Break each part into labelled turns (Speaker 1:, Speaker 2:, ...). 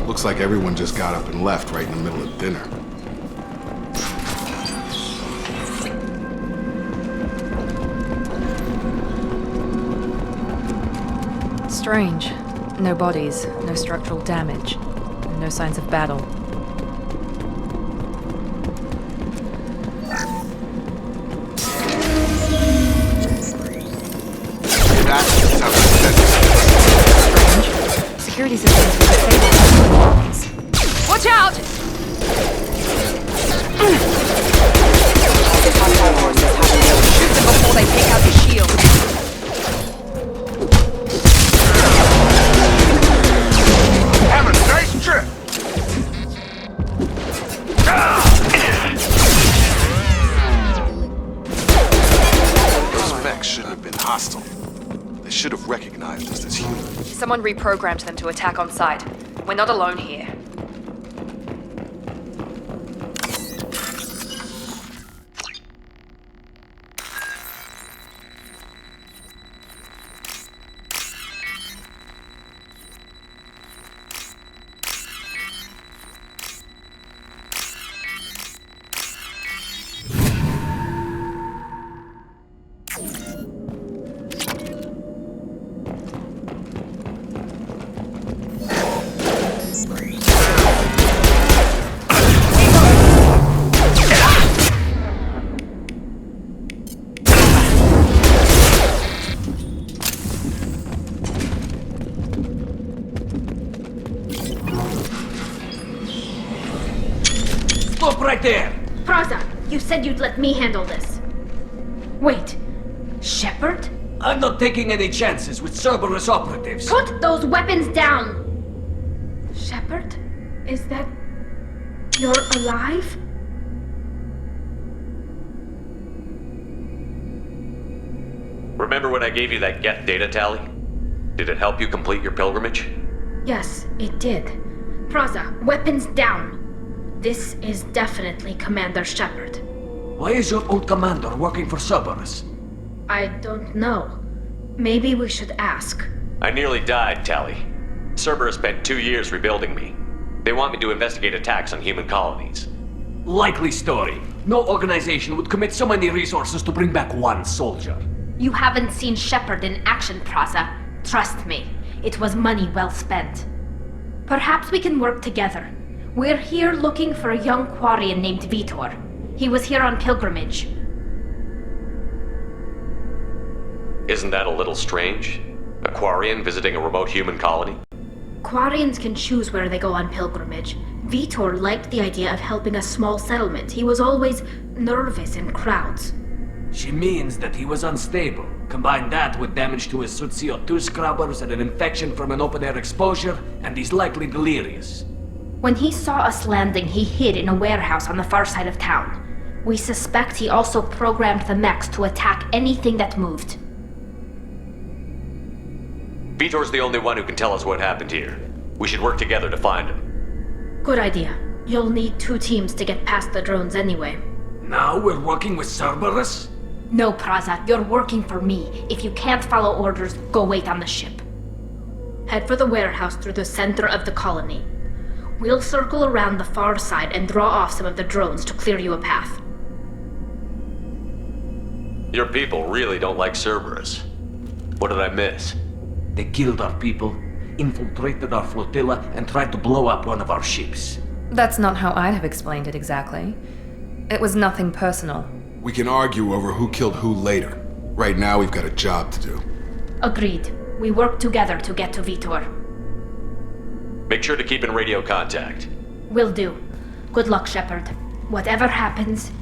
Speaker 1: Looks like everyone just got up and left right in the middle of dinner.
Speaker 2: Strange. No bodies, no structural damage, and no signs of battle. Strange. Security systems were disabled. Watch out!
Speaker 3: Hostile forces have to shoot them before they take out the shield.
Speaker 4: Have a nice trip!
Speaker 1: Those mechs shouldn't have been hostile. They should have recognized us as human.
Speaker 2: Someone reprogrammed them to attack on sight. We're not alone here.
Speaker 5: Stop right there!
Speaker 6: Praza, you said you'd let me handle this. Wait, Shepard?
Speaker 5: I'm not taking any chances with Cerberus operatives.
Speaker 6: Put those weapons down! Shepard? Is that... you're alive?
Speaker 7: Remember when I gave you that get data tally? Did it help you complete your pilgrimage?
Speaker 6: Yes, it did. Praza, weapons down! This is definitely Commander Shepard.
Speaker 5: Why is your old commander working for Cerberus?
Speaker 6: I don't know. Maybe we should ask.
Speaker 7: I nearly died, Tally. Cerberus spent 2 years rebuilding me. They want me to investigate attacks on human colonies.
Speaker 5: Likely story. No organization would commit so many resources to bring back one soldier.
Speaker 6: You haven't seen Shepard in action, Praza. Trust me, it was money well spent. Perhaps we can work together. We're here looking for a young Quarian named Vitor. He was here on pilgrimage.
Speaker 7: Isn't that a little strange? A Quarian visiting a remote human colony?
Speaker 6: Quarians can choose where they go on pilgrimage. Vitor liked the idea of helping a small settlement. He was always nervous in crowds.
Speaker 5: She means that he was unstable. Combine that with damage to his CO2 scrubbers and an infection from an open-air exposure, and he's likely delirious.
Speaker 6: When he saw us landing, he hid in a warehouse on the far side of town. We suspect he also programmed the mechs to attack anything that moved.
Speaker 7: Vitor's the only one who can tell us what happened here. We should work together to find him.
Speaker 6: Good idea. You'll need 2 teams to get past the drones anyway.
Speaker 5: Now we're working with Cerberus?
Speaker 6: No, Praza, you're working for me. If you can't follow orders, go wait on the ship. Head for the warehouse through the center of the colony. We'll circle around the far side and draw off some of the drones to clear you a path.
Speaker 7: Your people really don't like Cerberus. What did I miss?
Speaker 5: They killed our people, infiltrated our flotilla, and tried to blow up one of our ships.
Speaker 2: That's not how I'd have explained it exactly. It was nothing personal.
Speaker 1: We can argue over who killed who later. Right now, we've got a job to do.
Speaker 6: Agreed. We work together to get to Vitor.
Speaker 7: Make sure to keep in radio contact.
Speaker 6: Will do. Good luck, Shepard. Whatever happens,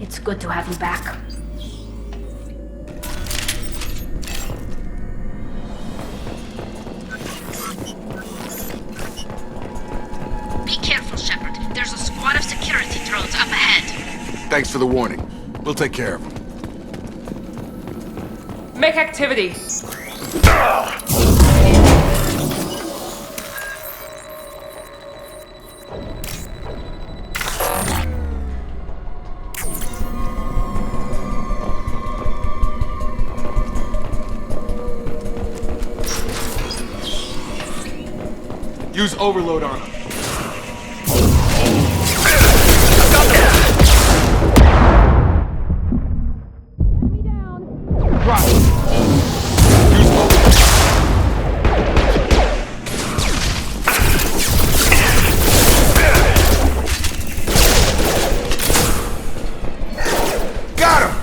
Speaker 6: it's good to have you back.
Speaker 1: Thanks for the warning. We'll take care of him.
Speaker 3: Make activity.
Speaker 1: Use overload on him.
Speaker 4: Got him!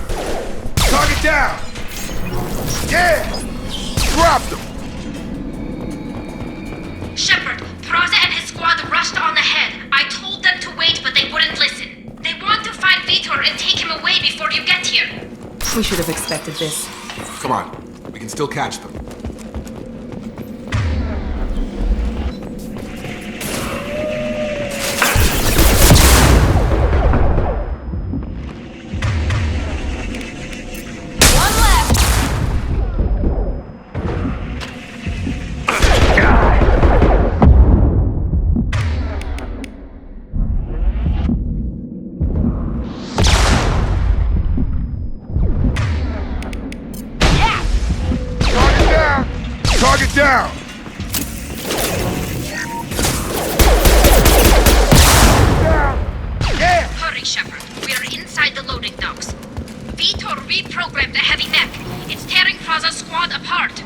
Speaker 4: Target down! Yeah! Dropped him!
Speaker 6: Shepard, Praza and his squad rushed on ahead. I told them to wait, but they wouldn't listen. They want to find Vitor and take him away before you get here.
Speaker 2: We should have expected this.
Speaker 1: Come on. We can still catch them.
Speaker 4: Target down! Yeah!
Speaker 6: Hurry, Shepard. We're inside the loading docks. Vitor reprogrammed the heavy mech. It's tearing Praza's squad apart.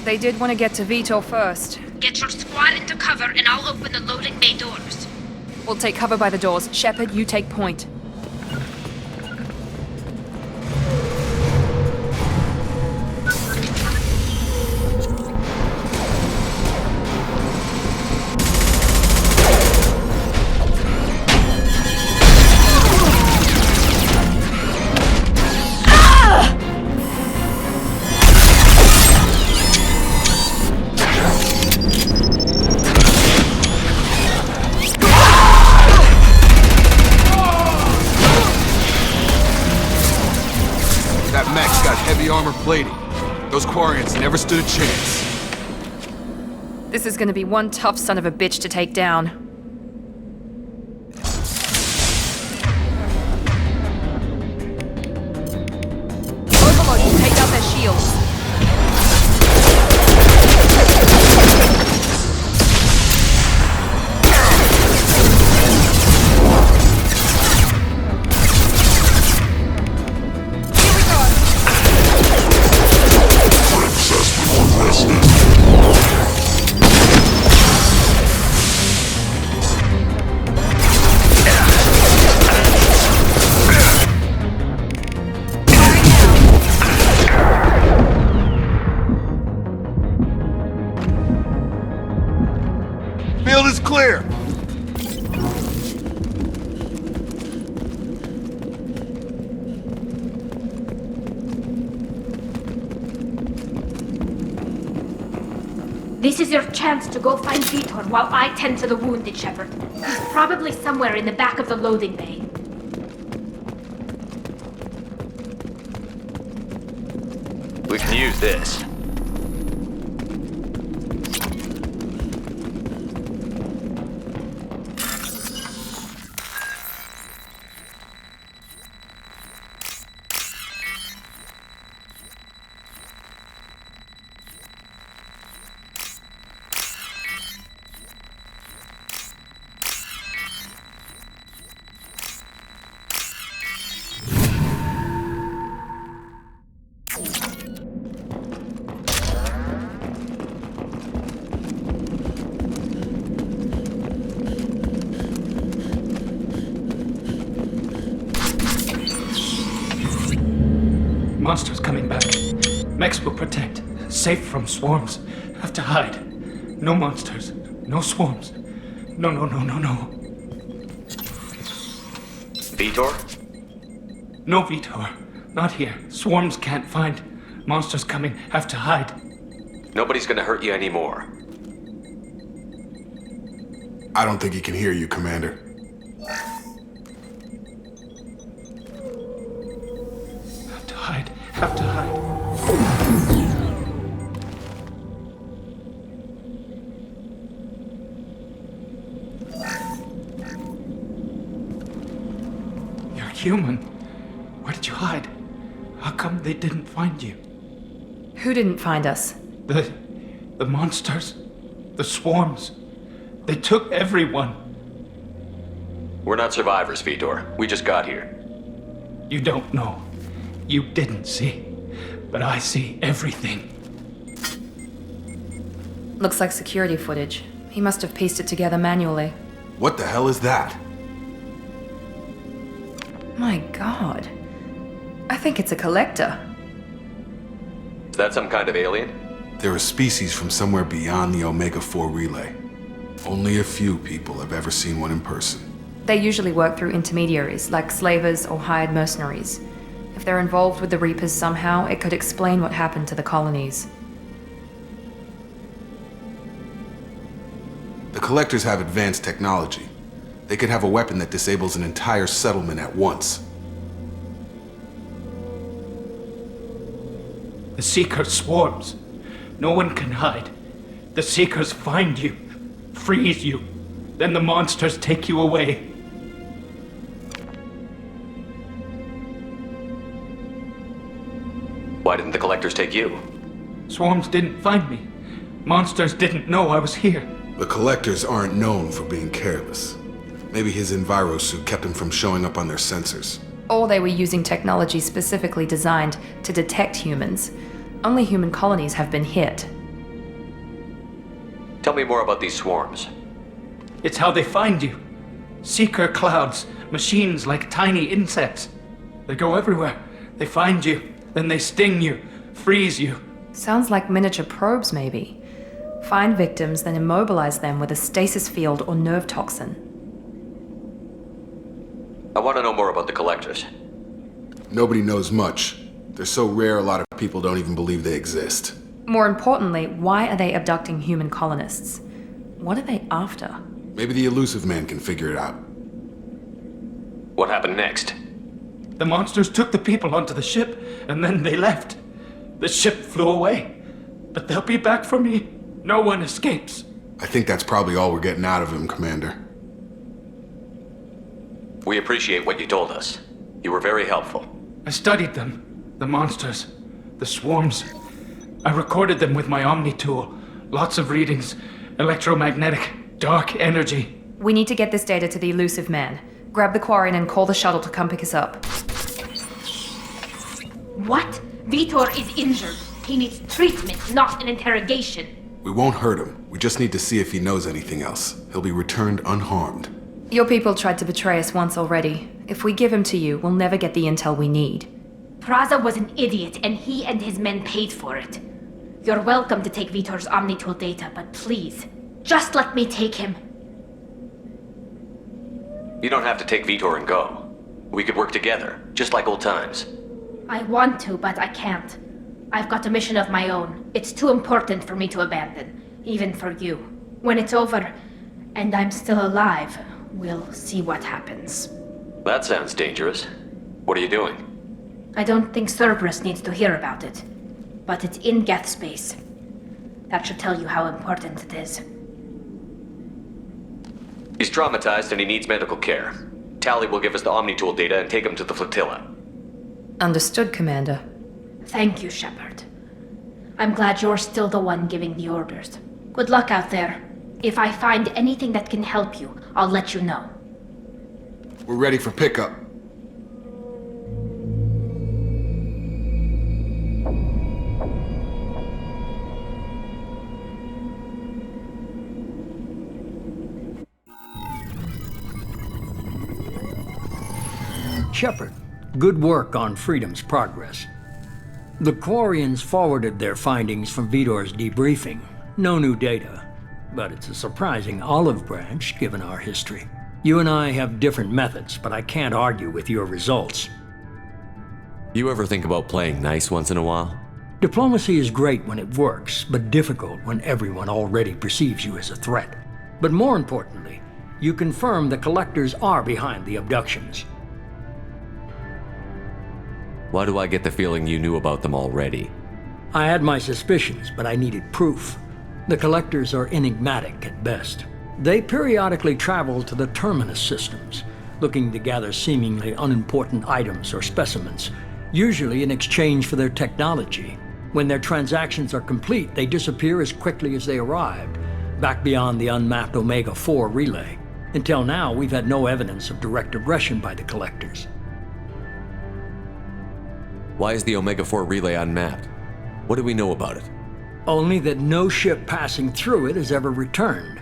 Speaker 2: They did want to get to Vitor first.
Speaker 6: Get your squad into cover and I'll open the loading bay doors.
Speaker 2: We'll take cover by the doors. Shepard, you take point.
Speaker 1: That mech's got heavy armor plating. Those Quarians never stood a chance.
Speaker 2: This is gonna be one tough son of a bitch to take down. Overlord will take out their shields.
Speaker 4: Field is clear!
Speaker 6: This is your chance to go find Vitor while I tend to the wounded, Shepard. He's probably somewhere in the back of the loading bay.
Speaker 7: We can use this.
Speaker 5: Monsters coming back. Mechs will protect. Safe from swarms. Have to hide. No monsters. No swarms. No.
Speaker 7: Vitor?
Speaker 5: No Vitor. Not here. Swarms can't find. Monsters coming. Have to hide.
Speaker 7: Nobody's gonna hurt you anymore.
Speaker 1: I don't think he can hear you, Commander.
Speaker 8: human. Where did you hide? How come they didn't find you?
Speaker 2: Who didn't find us?
Speaker 8: The monsters. The swarms. They took everyone.
Speaker 7: We're not survivors, Vitor. We just got here.
Speaker 8: You don't know. You didn't see. But I see everything.
Speaker 2: Looks like security footage. He must have pieced it together manually.
Speaker 1: What the hell is that?
Speaker 2: My god. I think it's a collector.
Speaker 7: Is that some kind of alien?
Speaker 1: They're a species from somewhere beyond the Omega-4 relay. Only a few people have ever seen one in person.
Speaker 2: They usually work through intermediaries, like slavers or hired mercenaries. If they're involved with the Reapers somehow, it could explain what happened to the colonies.
Speaker 1: The Collectors have advanced technology. They could have a weapon that disables an entire settlement at once.
Speaker 8: The Seeker swarms. No one can hide. The Seekers find you, freeze you, then the monsters take you away.
Speaker 7: Why didn't the Collectors take you?
Speaker 8: Swarms didn't find me. Monsters didn't know I was here.
Speaker 1: The Collectors aren't known for being careless. Maybe his Enviro suit kept him from showing up on their sensors.
Speaker 2: Or they were using technology specifically designed to detect humans. Only human colonies have been hit.
Speaker 7: Tell me more about these swarms.
Speaker 8: It's how they find you. Seeker clouds, machines like tiny insects. They go everywhere. They find you, then they sting you, freeze you.
Speaker 2: Sounds like miniature probes, maybe. Find victims, then immobilize them with a stasis field or nerve toxin.
Speaker 7: I want to know more about the Collectors.
Speaker 1: Nobody knows much. They're so rare a lot of people don't even believe they exist.
Speaker 2: More importantly, why are they abducting human colonists? What are they after?
Speaker 1: Maybe the Elusive Man can figure it out.
Speaker 7: What happened next?
Speaker 8: The monsters took the people onto the ship, and then they left. The ship flew away. But they'll be back for me. No one escapes.
Speaker 1: I think that's probably all we're getting out of him, Commander.
Speaker 7: We appreciate what you told us. You were very helpful.
Speaker 8: I studied them. The monsters. The swarms. I recorded them with my Omni tool. Lots of readings. Electromagnetic. Dark energy.
Speaker 2: We need to get this data to the Elusive Man. Grab the Quarian and call the shuttle to come pick us up.
Speaker 6: What? Vitor is injured. He needs treatment, not an interrogation.
Speaker 1: We won't hurt him. We just need to see if he knows anything else. He'll be returned unharmed.
Speaker 2: Your people tried to betray us once already. If we give him to you, we'll never get the intel we need.
Speaker 6: Praza was an idiot, and he and his men paid for it. You're welcome to take Vitor's Omnitool data, but please, just let me take him.
Speaker 7: You don't have to take Vitor and go. We could work together, just like old times.
Speaker 6: I want to, but I can't. I've got a mission of my own. It's too important for me to abandon, even for you. When it's over, and I'm still alive, we'll see what happens.
Speaker 7: That sounds dangerous. What are you doing?
Speaker 6: I don't think Cerberus needs to hear about it, but it's in Geth space. That should tell you how important it is.
Speaker 7: He's traumatized and he needs medical care. Tally will give us the Omnitool data and take him to the flotilla.
Speaker 2: Understood, Commander.
Speaker 6: Thank you, Shepard. I'm glad you're still the one giving the orders. Good luck out there. If I find anything that can help you, I'll let you know.
Speaker 1: We're ready for pickup.
Speaker 9: Shepard, good work on Freedom's progress. The Quarians forwarded their findings from Vitor's debriefing. No new data, but it's a surprising olive branch given our history. You and I have different methods, but I can't argue with your results.
Speaker 10: You ever think about playing nice once in a while?
Speaker 9: Diplomacy is great when it works, but difficult when everyone already perceives you as a threat. But more importantly, you confirm the Collectors are behind the abductions.
Speaker 10: Why do I get the feeling you knew about them already?
Speaker 9: I had my suspicions, but I needed proof. The Collectors are enigmatic at best. They periodically travel to the Terminus systems, looking to gather seemingly unimportant items or specimens, usually in exchange for their technology. When their transactions are complete, they disappear as quickly as they arrived, back beyond the unmapped Omega-4 relay. Until now, we've had no evidence of direct aggression by the collectors.
Speaker 10: Why is the Omega-4 relay unmapped? What do we know about it?
Speaker 9: Only that no ship passing through it has ever returned.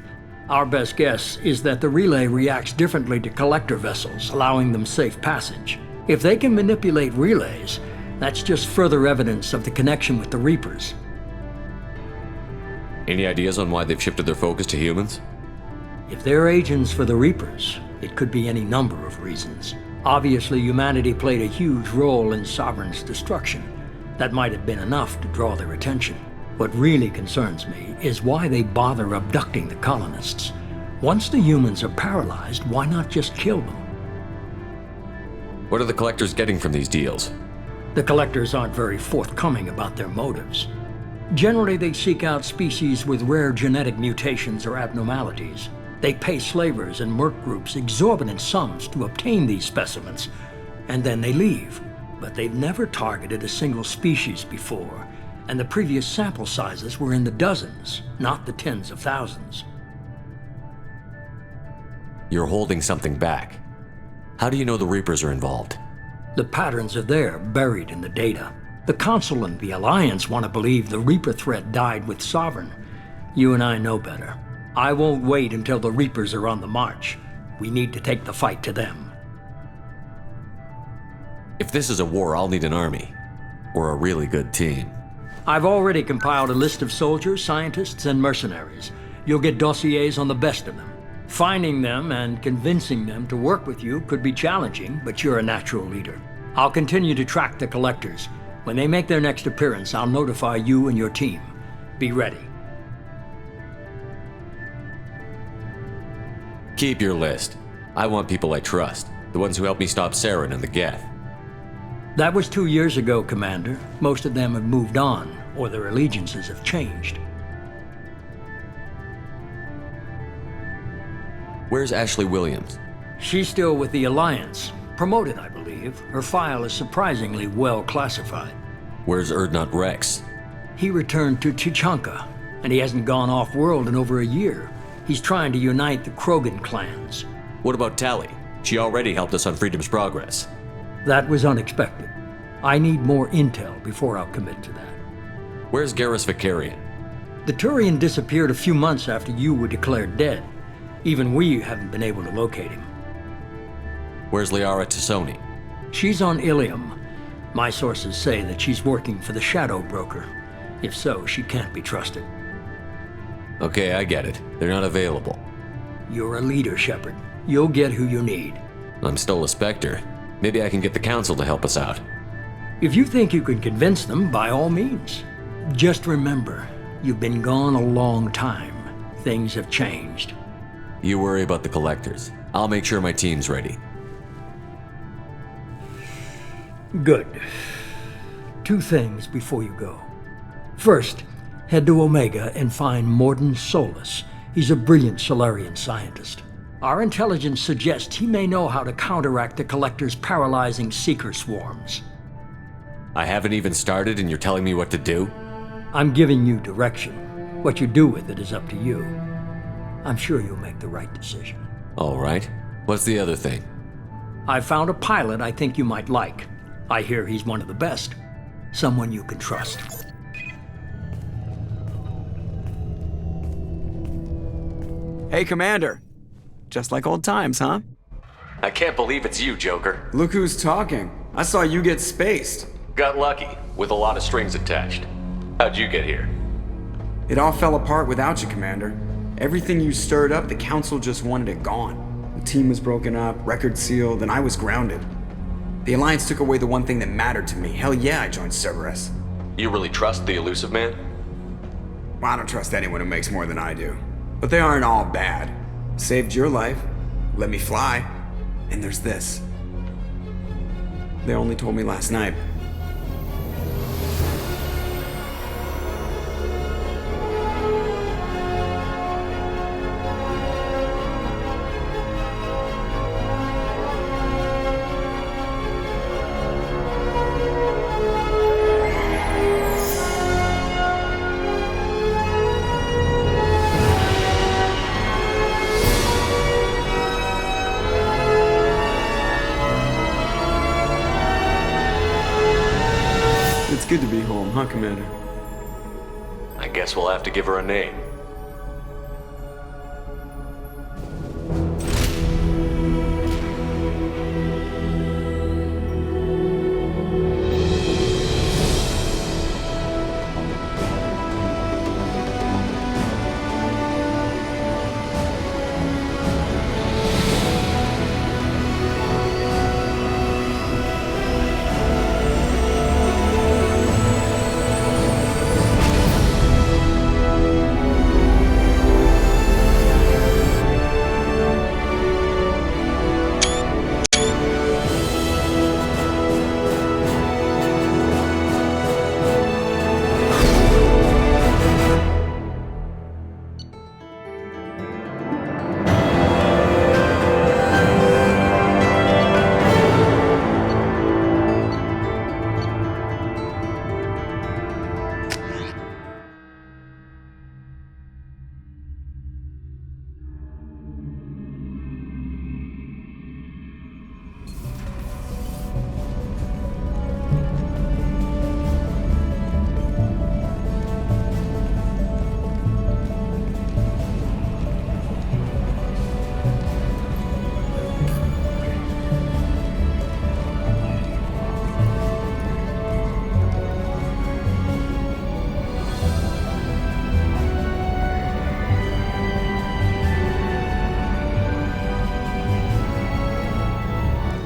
Speaker 9: Our best guess is that the relay reacts differently to collector vessels, allowing them safe passage. If they can manipulate relays, that's just further evidence of the connection with the Reapers.
Speaker 10: Any ideas on why they've shifted their focus to humans?
Speaker 9: If they're agents for the Reapers, it could be any number of reasons. Obviously, humanity played a huge role in Sovereign's destruction. That might have been enough to draw their attention. What really concerns me is why they bother abducting the colonists. Once the humans are paralyzed, why not just kill them?
Speaker 10: What are the collectors getting from these deals?
Speaker 9: The collectors aren't very forthcoming about their motives. Generally, they seek out species with rare genetic mutations or abnormalities. They pay slavers and merc groups exorbitant sums to obtain these specimens, and then they leave. But they've never targeted a single species before, and the previous sample sizes were in the dozens, not the tens of thousands.
Speaker 10: You're holding something back. How do you know the Reapers are involved?
Speaker 9: The patterns are there, buried in the data. The Council and the Alliance want to believe the Reaper threat died with Sovereign. You and I know better. I won't wait until the Reapers are on the march. We need to take the fight to them.
Speaker 10: If this is a war, I'll need an army. Or a really good team.
Speaker 9: I've already compiled a list of soldiers, scientists, and mercenaries. You'll get dossiers on the best of them. Finding them and convincing them to work with you could be challenging, but you're a natural leader. I'll continue to track the collectors. When they make their next appearance, I'll notify you and your team. Be ready.
Speaker 10: Keep your list. I want people I trust. The ones who helped me stop Saren and the Geth.
Speaker 9: That was 2 years ago, Commander. Most of them have moved on, or their allegiances have changed.
Speaker 10: Where's Ashley Williams?
Speaker 9: She's still with the Alliance. Promoted, I believe. Her file is surprisingly well classified.
Speaker 10: Where's Erdnot Rex?
Speaker 9: He returned to Chichanka, and he hasn't gone off-world in over a year. He's trying to unite the Krogan clans.
Speaker 10: What about Tali? She already helped us on Freedom's Progress.
Speaker 9: That was unexpected. I need more intel before I'll commit to that.
Speaker 10: Where's Garrus Vicarian?
Speaker 9: The Turian disappeared a few months after you were declared dead. Even we haven't been able to locate him.
Speaker 10: Where's Liara Tassoni?
Speaker 9: She's on Ilium. My sources say that she's working for the Shadow Broker. If so, she can't be trusted.
Speaker 10: Okay, I get it. They're not available.
Speaker 9: You're a leader, Shepard. You'll get who you need.
Speaker 10: I'm still a Spectre. Maybe I can get the Council to help us out.
Speaker 9: If you think you can convince them, by all means. Just remember, you've been gone a long time. Things have changed.
Speaker 10: You worry about the collectors. I'll make sure my team's ready.
Speaker 9: Good. 2 things before you go. First, head to Omega and find Morden Solus. He's a brilliant Solarian scientist. Our intelligence suggests he may know how to counteract the Collector's paralyzing Seeker swarms.
Speaker 10: I haven't even started and you're telling me what to do?
Speaker 9: I'm giving you direction. What you do with it is up to you. I'm sure you'll make the right decision.
Speaker 10: All right. What's the other thing?
Speaker 9: I found a pilot I think you might like. I hear he's one of the best. Someone you can trust.
Speaker 11: Hey, Commander. Just like old times, huh?
Speaker 7: I can't believe it's you, Joker.
Speaker 11: Look who's talking. I saw you get spaced.
Speaker 7: Got lucky, with a lot of strings attached. How'd you get here?
Speaker 11: It all fell apart without you, Commander. Everything you stirred up, the Council just wanted it gone. The team was broken up, record sealed, and I was grounded. The Alliance took away the one thing that mattered to me. Hell yeah, I joined Cerberus.
Speaker 7: You really trust the Elusive Man?
Speaker 11: Well, I don't trust anyone who makes more than I do. But they aren't all bad. Saved your life, let me fly, and there's this. They only told me last night. good to be home, huh, Commander?
Speaker 7: I guess we'll have to give her a name.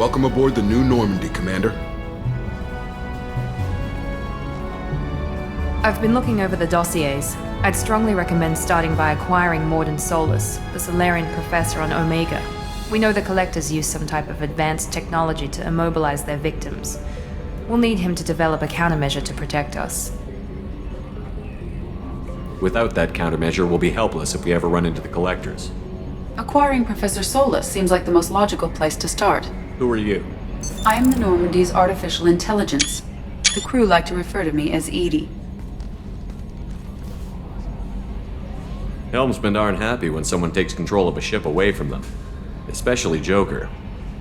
Speaker 1: Welcome aboard the New Normandy, Commander.
Speaker 2: I've been looking over the dossiers. I'd strongly recommend starting by acquiring Morden Solus, the Solarian professor on Omega. We know the Collectors use some type of advanced technology to immobilize their victims. We'll need him to develop a countermeasure to protect us.
Speaker 10: Without that countermeasure, we'll be helpless if we ever run into the Collectors.
Speaker 12: Acquiring Professor Solus seems like the most logical place to start.
Speaker 10: Who are you?
Speaker 12: I am the Normandy's artificial intelligence. The crew like to refer to me as Edie.
Speaker 10: Helmsmen aren't happy when someone takes control of a ship away from them. Especially Joker.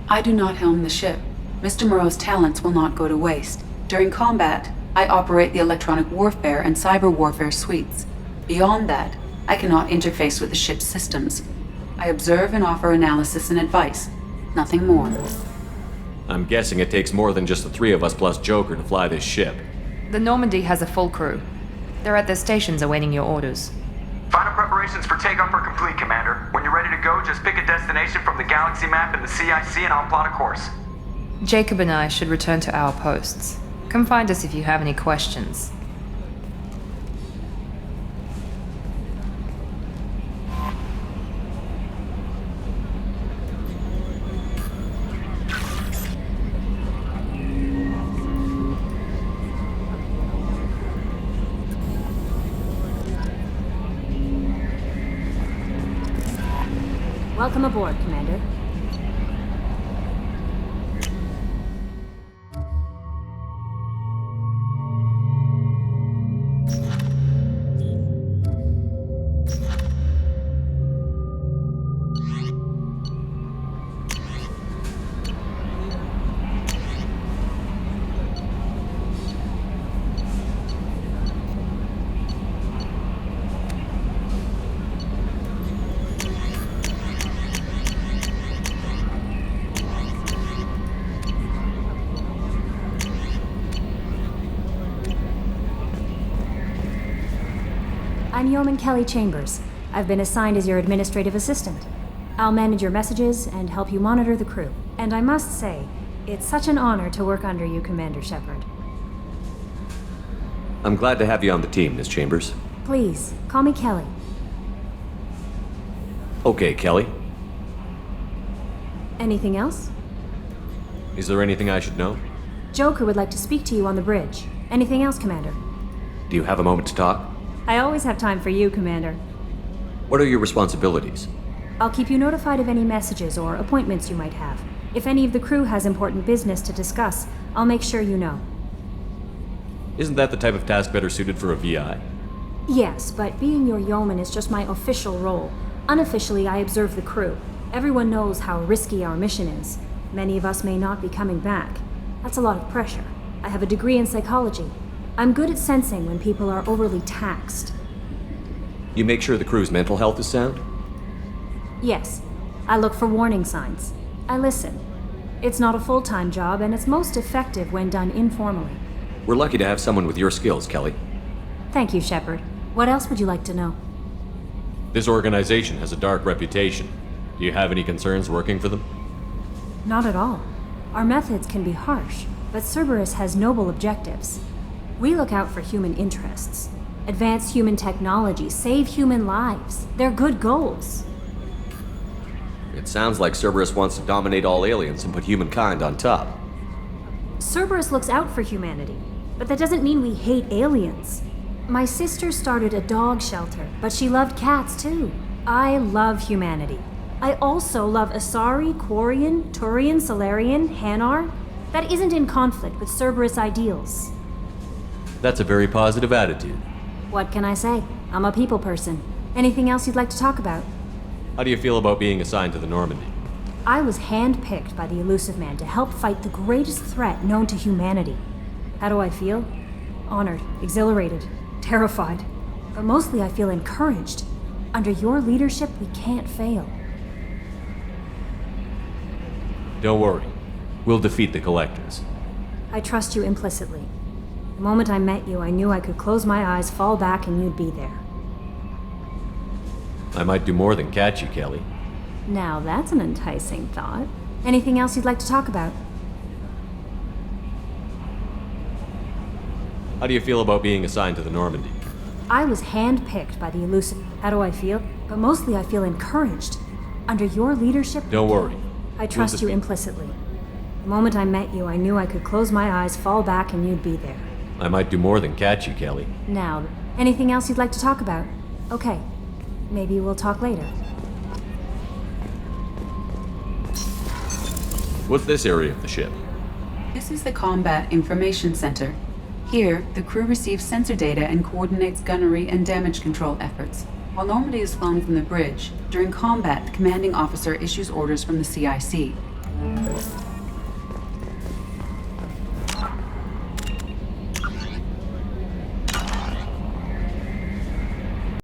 Speaker 12: I do not helm the ship. Mr. Moreau's talents will not go to waste. During combat, I operate the electronic warfare and cyber warfare suites. Beyond that, I cannot interface with the ship's systems. I observe and offer analysis and advice. Nothing more.
Speaker 10: I'm guessing it takes more than just the three of us plus Joker to fly this ship.
Speaker 2: The Normandy has a full crew. They're at their stations awaiting your orders.
Speaker 13: Final preparations for takeoff are complete, Commander. When you're ready to go, just pick a destination from the galaxy map in the CIC and I'll plot a course.
Speaker 2: Jacob and I should return to our posts. Come find us if you have any questions.
Speaker 14: Welcome aboard, Commander. I'm Yeoman Kelly Chambers. I've been assigned as your administrative assistant. I'll manage your messages and help you monitor the crew. And I must say, it's such an honor to work under you, Commander Shepard.
Speaker 10: I'm glad to have you on the team, Miss Chambers.
Speaker 14: Please, call me Kelly.
Speaker 10: Okay, Kelly.
Speaker 14: Anything else?
Speaker 10: Is there anything I should know?
Speaker 14: Joker would like to speak to you on the bridge. Anything else, Commander?
Speaker 10: Do you have a moment to talk?
Speaker 14: I always have time for you, Commander.
Speaker 10: What are your responsibilities?
Speaker 14: I'll keep you notified of any messages or appointments you might have. If any of the crew has important business to discuss, I'll make sure you know.
Speaker 10: Isn't that the type of task better suited for a VI?
Speaker 14: Yes, but being your yeoman is just my official role. Unofficially, I observe the crew. Everyone knows how risky our mission is. Many of us may not be coming back. That's a lot of pressure. I have a degree in psychology. I'm good at sensing when people are overly taxed.
Speaker 10: You make sure the crew's mental health is sound?
Speaker 14: Yes, I look for warning signs. I listen. It's not a full-time job, and it's most effective when done informally.
Speaker 10: We're lucky to have someone with your skills, Kelly.
Speaker 14: Thank you, Shepard. What else would you like to know?
Speaker 10: This organization has a dark reputation. Do you have any concerns working for them?
Speaker 14: Not at all. Our methods can be harsh, but Cerberus has noble objectives. We look out for human interests. Advance human technology, save human lives. They're good goals.
Speaker 10: It sounds like Cerberus wants to dominate all aliens and put humankind on top.
Speaker 14: Cerberus looks out for humanity, but that doesn't mean we hate aliens. My sister started a dog shelter, but she loved cats too. I love humanity. I also love Asari, Quarian, Turian, Solarian, Hanar. That isn't in conflict with Cerberus ideals.
Speaker 10: That's a very positive attitude.
Speaker 14: What can I say? I'm a people person. Anything else you'd like to talk about?
Speaker 10: How do you feel about being assigned to the Normandy?
Speaker 14: I was handpicked by the Elusive Man to help fight the greatest threat known to humanity. How do I feel? Honored, exhilarated, terrified. But mostly I feel encouraged. Under your leadership, we can't fail.
Speaker 10: Don't worry. We'll defeat the Collectors.
Speaker 14: I trust you implicitly. The moment I met you, I knew I could close my eyes, fall back, and you'd be there.
Speaker 10: I might do more than catch you, Kelly.
Speaker 14: Now that's an enticing thought. Anything else you'd like to talk about?
Speaker 10: How do you feel about being assigned to the Normandy?
Speaker 14: I was handpicked by the Elusive. How do I feel? But mostly I feel encouraged. Under your leadership...
Speaker 10: Don't worry.
Speaker 14: I trust you implicitly. The moment I met you, I knew I could close my eyes, fall back, and you'd be there.
Speaker 10: I might do more than catch you, Kelly.
Speaker 14: Now, anything else you'd like to talk about? Okay. Maybe we'll talk later.
Speaker 10: What's this area of the ship?
Speaker 12: This is the Combat Information Center. Here, the crew receives sensor data and coordinates gunnery and damage control efforts. While Normandy is flown from the bridge, during combat, the commanding officer issues orders from the CIC.